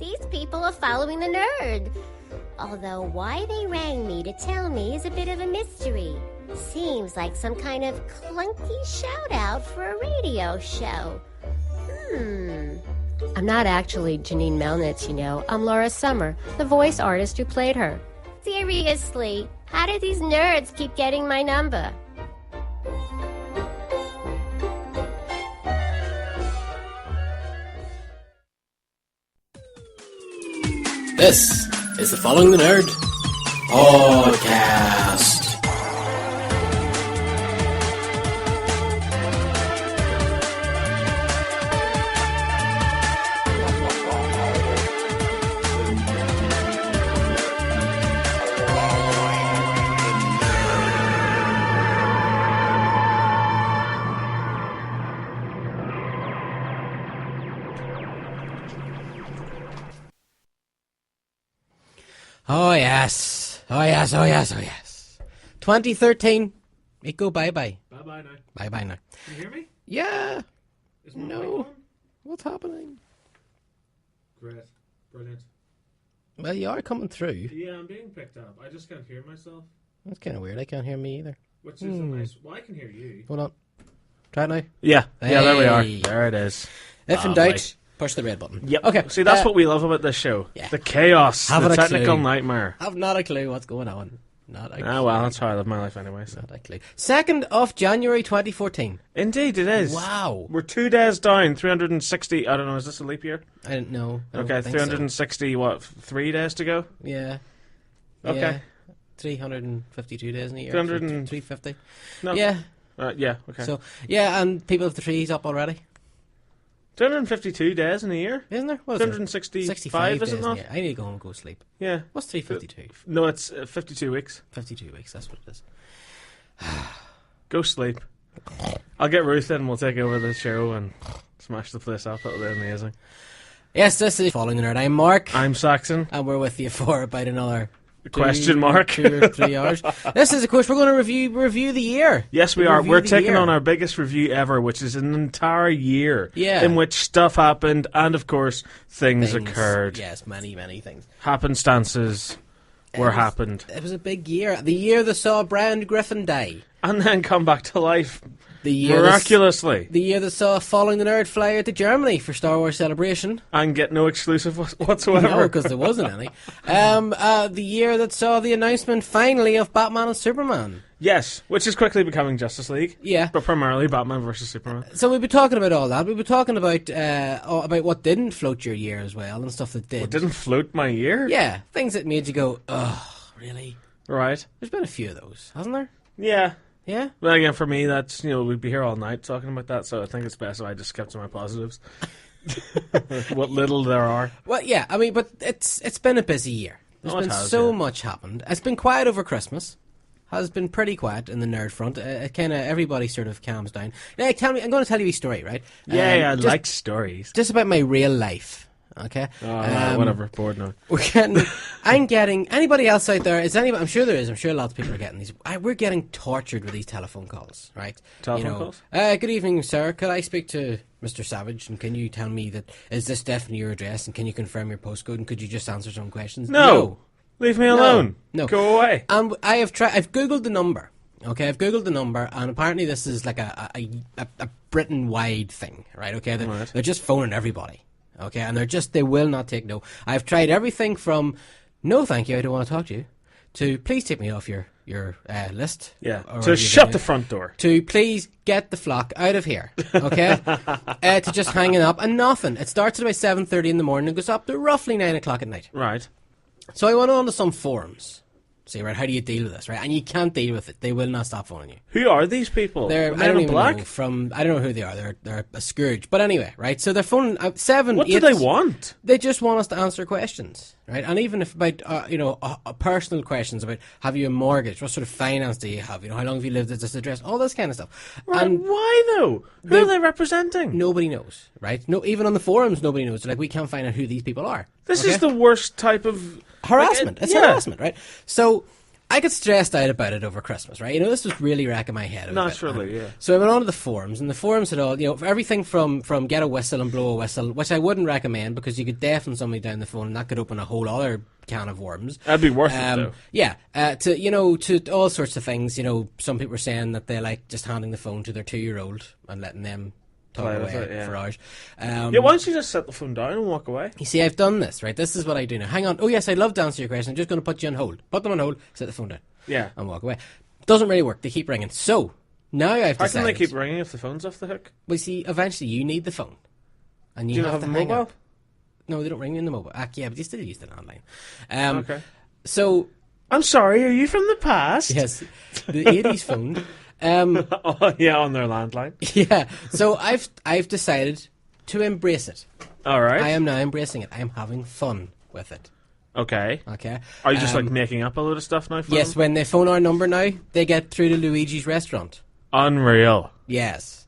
these people are following the nerd. Although why they rang me to tell me is a bit of a mystery. Seems like some kind of clunky shout-out for a radio show. I'm not actually Janine Melnitz, you know. I'm Laura Summer, the voice artist who played her. Seriously, how did these nerds keep getting my number? This is the Following the Nerd podcast. Oh yes. Oh yes, oh yes, oh yes. 2013. It go bye-bye. Bye-bye now. Bye-bye now. Can you hear me? Yeah. Is my mic No. on? What's happening? Great. Brilliant. Well, you are coming through. Yeah, I'm being picked up. I just can't hear myself. That's kind of weird. I can't hear me either. Which is a nice... Well, I can hear you. Hold on. Try it now. Yeah. Yeah, there we are. Hey. There it is. If in Lovely. doubt, push the red button. Yep. Okay. See, that's what we love about this show. Yeah. The chaos. Haven't the a technical clue. nightmare. I've not a clue what's going on. Not a clue. Ah, well, that's how I live my life anyway. So. Not a clue. 2nd of January 2014. Indeed, it is. Wow. We're 2 days down, 350... I don't know, is this a leap year? I didn't know. I don't Okay, think so. 360, what, 3 days to go? Yeah. Okay. Yeah. 352 days in a year. 350. No. Yeah. Yeah, okay. So, yeah, and people have the trees up already. 252 days in a year? Isn't there? What is 265, is it not? Yeah, I need to go home and go sleep. Yeah. What's 352? No, it's 52 weeks. 52 weeks, that's what it is. Go sleep. I'll get Ruth in and we'll take over the show and smash the place up. That'll be amazing. Yes, this is Following the Nerd. I'm Mark. I'm Saxon. And we're with you for about another... Question mark. 2 or 3 hours. This is, of course, we're going to review the year. Yes, we We'll are. review We're the taking year. on our biggest review ever, which is an entire year Yeah. in which stuff happened and, of course, things occurred. Yes, many, many things. Happenstances were happened. It was a big year. The year that saw Brian Griffin die. And then come back to life The year miraculously. The year that saw Following the Nerd fly out to Germany for Star Wars Celebration. And get no exclusive whatsoever. No, because there wasn't any. The year that saw the announcement, finally, of Batman and Superman. Yes, which is quickly becoming Justice League. Yeah. But primarily Batman versus Superman. So we'll be talking about all that. We'll be talking about what didn't float your year as well, and stuff that did. It didn't float my year? Yeah, things that made you go, ugh, really? Right. There's been a few of those, hasn't there? Yeah. Yeah? But again, for me, that's, we'd be here all night talking about that, so I think it's best if I just skip to my positives. What little there are. Well, yeah, I mean, but it's been a busy year. There's Oh, it been has, so yeah. much happened. It's been quiet over Christmas. Has been pretty quiet in the nerd front. Kind of everybody sort of calms down. Now, I'm going to tell you a story, right? Yeah, I just, like stories. just about my real life. Okay. Oh, no, whatever. Bored now. I'm getting anybody else out there? Is anybody? I'm sure there is. I'm sure lots of people are getting these. We're getting tortured with these telephone calls, right? Telephone calls? Good evening, sir. Could I speak to Mr. Savage? And can you tell me that is this definitely your address? And can you confirm your postcode? And could you just answer some questions? No. Leave me alone. No. Go away. And I've googled the number. Okay, I've googled the number, and apparently this is like a Britain-wide thing, right? Okay, they're just phoning everybody. Okay, and they will not take no. I've tried everything from no, thank you, I don't want to talk to you, to please take me off your list. Yeah. or To your shut venue, the front door. to please get the flock out of here. Okay, to just hanging up and nothing. It starts at about 7:30 in the morning and goes up to roughly 9 o'clock at night. Right. So I went on to some forums. See, right, how do you deal with this, right? And you can't deal with it. They will not stop phoning you. Who are these people? They're Men I don't in even black? know I don't know who they are. They're a scourge. But anyway, right? So they're phoning What do they want? They just want us to answer questions, right? And even if about personal questions about have you a mortgage, what sort of finance do you have, how long have you lived at this address, all this kind of stuff. Right, And why though? Who are they representing? nobody knows, right? No, even on the forums, nobody knows. Like, we can't find out who these people are. This okay? is the worst type of harassment. It's yeah. harassment, right? So I got stressed out about it over Christmas, right? This was really racking my head. Naturally, yeah. So I went on to the forums, and the forums had all, for everything from get a whistle and blow a whistle, which I wouldn't recommend because you could deafen somebody down the phone, and that could open a whole other can of worms. That'd be worth it, though. Yeah, to all sorts of things. Some people were saying that they like just handing the phone to their 2-year-old and letting them talk away for hours. Why don't you just set the phone down and walk away? You see, I've done this, right? This is what I do now. Hang on. Oh, yes, I'd love to answer your question. I'm just going to put you on hold. Put them on hold, set the phone down. Yeah. And walk away. Doesn't really work. They keep ringing. So, now I've decided... How can they keep ringing if the phone's off the hook? Well, see, eventually you need the phone. And do you have have to a hang mobile? up. No, they don't ring in the mobile. Yeah, but you still use the landline. Okay. So... I'm sorry, are you from the past? Yes. The 80s phone. Oh, yeah, on their landline. Yeah. So, I've decided to embrace it. All right. I am now embracing it. I am having fun with it. Okay. Okay. Are you just making up a load of stuff now for Yes, them? when they phone our number now, they get through to Luigi's restaurant. Unreal. Yes.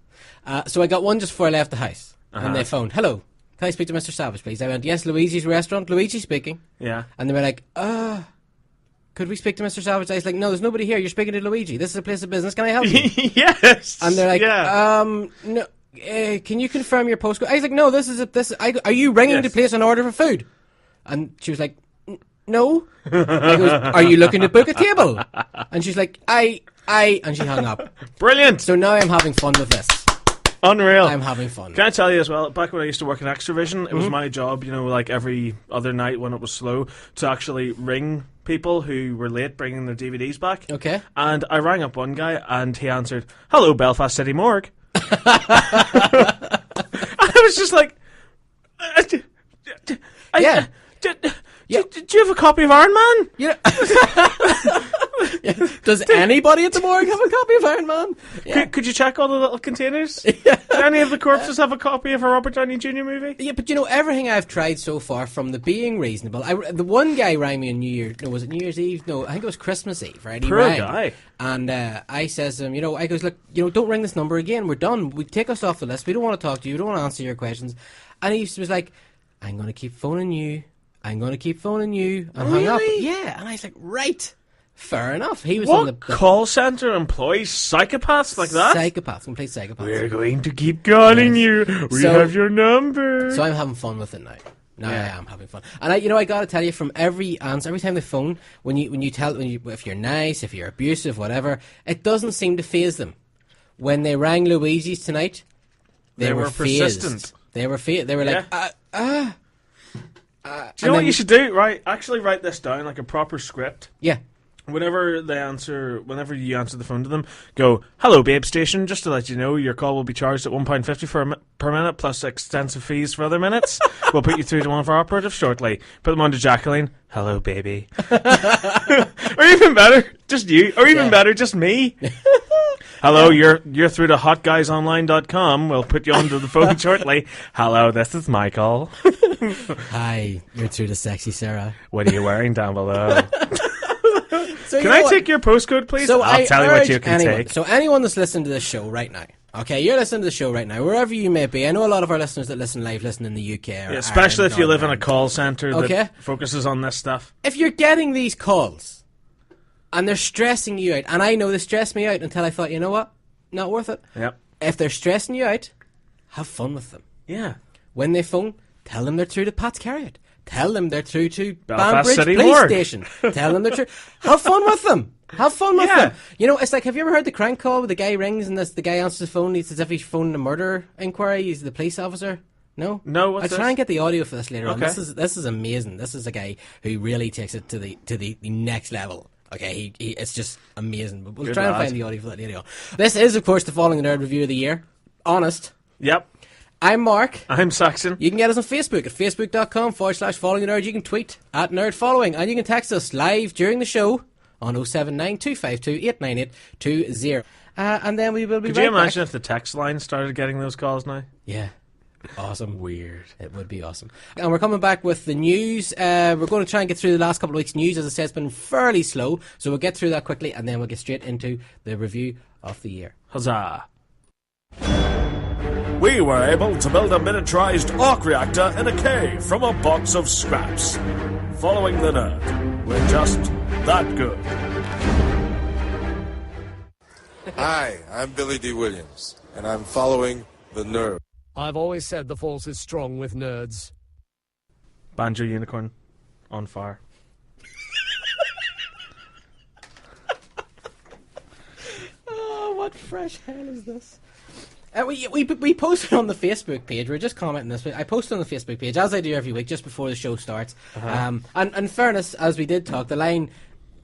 So I got one just before I left the house. And they phoned, hello, can I speak to Mr. Savage, please? I went, yes, Luigi's restaurant, Luigi speaking. Yeah. And they were like, could we speak to Mr. Savage? I was like, no, there's nobody here, you're speaking to Luigi. This is a place of business, can I help you? Yes. And they're like, yeah. No, can you confirm your postcode? I was like, no, are you ringing to place an order for food? And she was like, no. I goes, are you looking to book a table? And she's like, and she hung up. Brilliant. So now I'm having fun with this. Unreal. I'm having fun. Can I tell you as well, back when I used to work in Extravision, it was my job, like every other night when it was slow, to actually ring people who were late bringing their DVDs back. Okay. And I rang up one guy and he answered, hello, Belfast City Morgue. I was just like, Yeah. Do you have a copy of Iron Man? Yeah. Does anybody at the morgue have a copy of Iron Man? Yeah. Could you check all the little containers? Do any of the corpses have a copy of a Robert Downey Jr. movie? Yeah, but everything I've tried so far, from the being reasonable, the one guy rang me on New Year. No, was it New Year's Eve? No, I think it was Christmas Eve, right? He rang, guy. And I says to him, I goes, look, don't ring this number again. We're done. We take us off the list. We don't want to talk to you. We don't want to answer your questions. And he was like, I'm going to keep phoning you. I'm going to keep phoning you. And hung up. Yeah. And I was like, right. Fair enough. He was what on the call centre employees psychopaths like that? Psychopaths, complete psychopaths. We're going to keep calling you. We have your number. So I'm having fun with it now. I am having fun. And I got to tell you, from every answer, every time they phone, if you're nice, if you're abusive, whatever, it doesn't seem to faze them. When they rang Luigi's tonight, they were persistent. Fazed. They were fazed. They were like, do you know what you should do? Right, actually write this down like a proper script. Yeah. Whenever you answer the phone to them, go, hello, babe station, just to let you know, your call will be charged at £1.50 per minute, plus extensive fees for other minutes. We'll put you through to one of our operatives shortly. Put them on to Jacqueline. Hello, baby. Or even better, just you. Or even better, just me. Hello, you're through to hotguysonline.com. We'll put you onto the phone shortly. Hello, this is Michael. Hi, you're through to Sexy Sarah. What are you wearing down below? So can I take your postcode, please? So I'll tell you what you can anyone, take. So anyone that's listening to this show right now, okay, you're listening to the show right now, wherever you may be. I know a lot of our listeners that listen live listen in the UK. Or especially Ireland, if you live in a Ireland. call centre that focuses on this stuff. If you're getting these calls and they're stressing you out, and I know they stressed me out until I thought, you know what, not worth it. Yep. If they're stressing you out, have fun with them. Yeah. When they phone, tell them they're through to Pat's Carriot. Tell them they're through to Belfast Banbridge City Police Morgue. Station. Tell them they're through. Have fun with them. Have fun with them. It's like, have you ever heard the crank call where the guy rings and the guy answers the phone? It's as if he's phoning a murder inquiry. He's the police officer. No, what's I'll this? try and get the audio for this later on. Okay. This is amazing. This is a guy who really takes it to the next level. Okay, he it's just amazing. But we'll Good try and lad. find the audio for that later on. This is, of course, the Following the Nerd review of the year. Honest. Yep. I'm Mark. I'm Saxon. You can get us on Facebook at facebook.com/following the nerd. You can tweet at nerd following, and you can text us live during the show on 079 252 89820. And then we will be Could right you back. imagine if the text line started getting those calls now? Yeah. Awesome. Weird. It would be awesome. And we're coming back with the news. We're going to try and get through the last couple of weeks' news. As I said, it's been fairly slow, so we'll get through that quickly, and then we'll get straight into the review of the year. Huzzah. We were able to build a miniaturized arc reactor in a cave from a box of scraps. Following the nerd. We're just that good. Hi, I'm Billy D. Williams, and I'm following the nerd. I've always said the force is strong with nerds. Banjo Unicorn on fire. Oh, what fresh hell is this? We posted on the Facebook page. We were just commenting this. I posted on the Facebook page, as I do every week, just before the show starts. And in fairness, as we did talk, the line,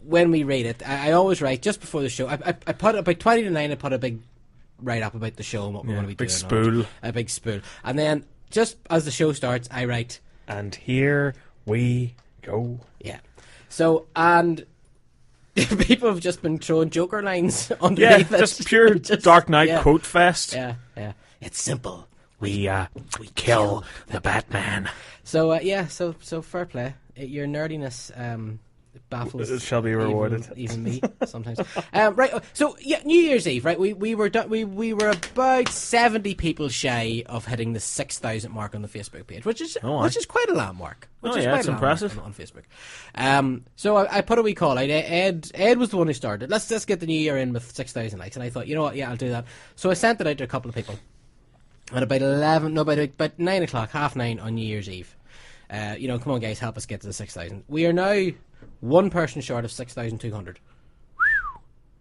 when we rate it, I always write just before the show. I put about 20 to 9, I put a big write-up about the show and what we're going to be big doing. spool. A big spool. And then, just as the show starts, I write... And here we go. Yeah. So, and... people have just been throwing Joker lines underneath it. Just pure Dark Knight quote fest. Yeah. It's simple. We kill the Batman. So so fair play. Your nerdiness baffles. It shall be rewarded. Even me sometimes. Right. So yeah, New Year's Eve. Right. We were about 70 people shy of hitting the 6,000 mark on the Facebook page, which is quite a landmark. It's impressive on Facebook. So I put a wee call out. Ed was the one who started. Let's just get the new year in with 6,000 likes, and I thought, you know what? Yeah, I'll do that. So I sent it out to a couple of people. At about about 9 o'clock, 9:30 on New Year's Eve. Come on, guys, help us get to the 6,000. We are now one person short of 6,200.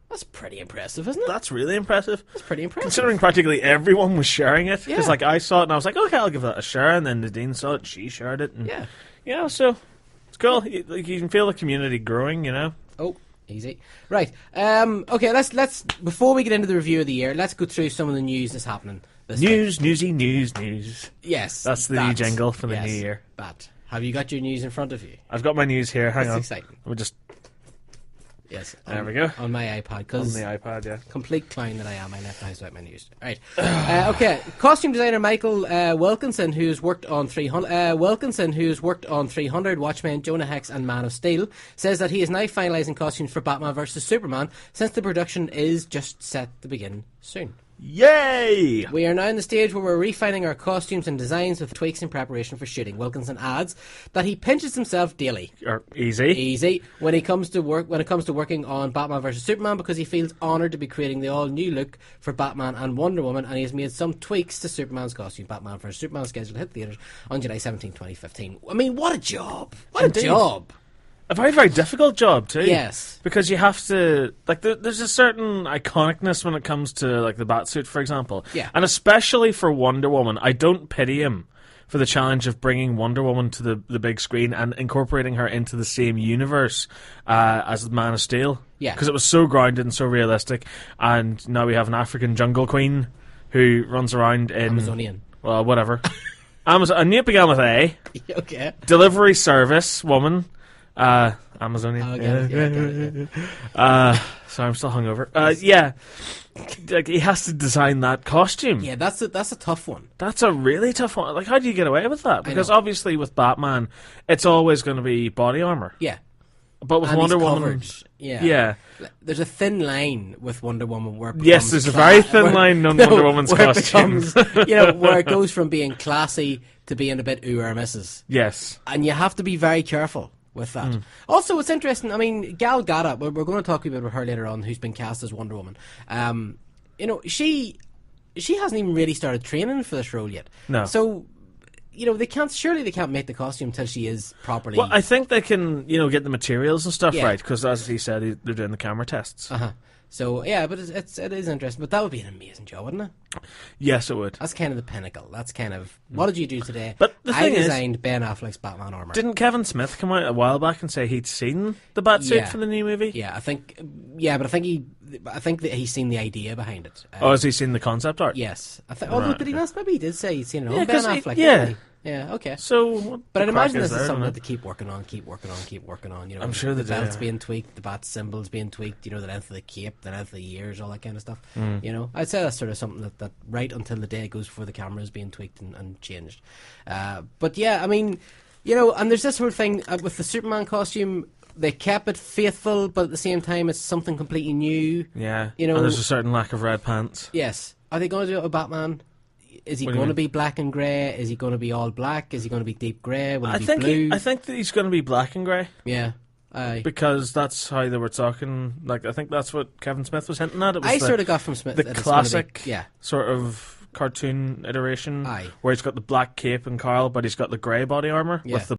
That's pretty impressive, isn't it? That's really impressive. That's pretty impressive. Considering practically everyone was sharing it. Because, Yeah. I saw it and I was like, okay, I'll give that a share. And then Nadine saw it, she shared it. And Yeah. So it's cool. You can feel the community growing, Oh, easy. Right. Okay, let's before we get into the review of the year, let's go through some of the news that's happening this week. News. Yes. That's the new jingle for the new year. But have you got your news in front of you? I've got my news here. Hang on. Exciting. We'll just... Yes. There we go. On my iPad. On Cause the iPad, yeah. complete clown that I am, I left the house without my news. Right. Okay. Costume designer Michael Wilkinson, who's worked on 300, Watchmen, Jonah Hex, and Man of Steel, says that he is now finalising costumes for Batman vs Superman, since the production is just set to begin soon. Yay! We are now in the stage where we're refining our costumes and designs with tweaks in preparation for shooting. Wilkinson adds that he pinches himself daily. Easy. When it comes to working on Batman vs Superman, because he feels honoured to be creating the all new look for Batman and Wonder Woman, and he has made some tweaks to Superman's costume. Batman vs Superman is scheduled to hit theatres on July 17, 2015. I mean, what a job! What a job! A very, very difficult job, too. Yes. Because you have to... there's a certain iconicness when it comes to, the Batsuit, for example. Yeah. And especially for Wonder Woman, I don't pity him for the challenge of bringing Wonder Woman to the big screen and incorporating her into the same universe as Man of Steel. Yeah. Because it was so grounded and so realistic. And now we have an African jungle queen who runs around in... Amazonian. Well, whatever. I knew it began with A. Okay. Delivery service woman. Amazonian. Oh, I get it. Sorry, I'm still hungover. Yeah. He has to design that costume. Yeah, that's a tough one. That's a really tough one. How do you get away with that? Because obviously with Batman, it's always going to be body armor. Yeah. But with And Wonder he's Woman... covered. Yeah. There's a thin line with Wonder Woman where it Yes, becomes there's a very thin line on Wonder Woman's where costume. It becomes, where it goes from being classy to being a bit ooh or misses. Yes. And you have to be very careful with that. Also, it's interesting, I mean, Gal Gadot, we're going to talk a bit about her later on, who's been cast as Wonder Woman. She hasn't even really started training for this role yet. No. So, they can't make the costume until she is properly... Well, I think they can, get the materials and stuff Yeah. right, because as he said, they're doing the camera tests. Uh-huh. So, yeah, but it is interesting. But that would be an amazing job, wouldn't it? Yes, it would. That's kind of the pinnacle. That's kind of... What did you do today? But the thing I is- designed Ben Affleck's Batman armor. Didn't Kevin Smith come out a while back and say he'd seen the Batsuit for the new movie? Yeah, I think that he's seen the idea behind it. Has he seen the concept art? Yes. Although, Right, did he not? Maybe he did say he'd seen it. Yeah, Oh, Ben 'cause Affleck. yeah. didn't he? Yeah, okay. So, what But I'd the crack imagine this is there, something isn't that they keep working on. I'm sure they the do, belt's yeah. being tweaked, the bat symbol's being tweaked, the length of the cape, the length of the ears, all that kind of stuff. Mm. I'd say that's sort of something that right until the day it goes before the camera is being tweaked and changed. But yeah, I mean, and there's this sort of thing with the Superman costume. They kept it faithful, but at the same time, it's something completely new. Yeah. And there's a certain lack of red pants. Yes. Are they going to do it with Batman? Is he What do you going to mean? be black and grey? Is he going to be all black? Is he going to be deep grey? Will he I be think blue? I think that he's going to be black and grey. Yeah. Aye. Because that's how they were talking. Like, I think that's what Kevin Smith was hinting at. It was I sort of got from Smith the that it's classic gonna be, sort of cartoon iteration Aye. where he's got the black cape and Carl, but he's got the grey body armor Yeah. with the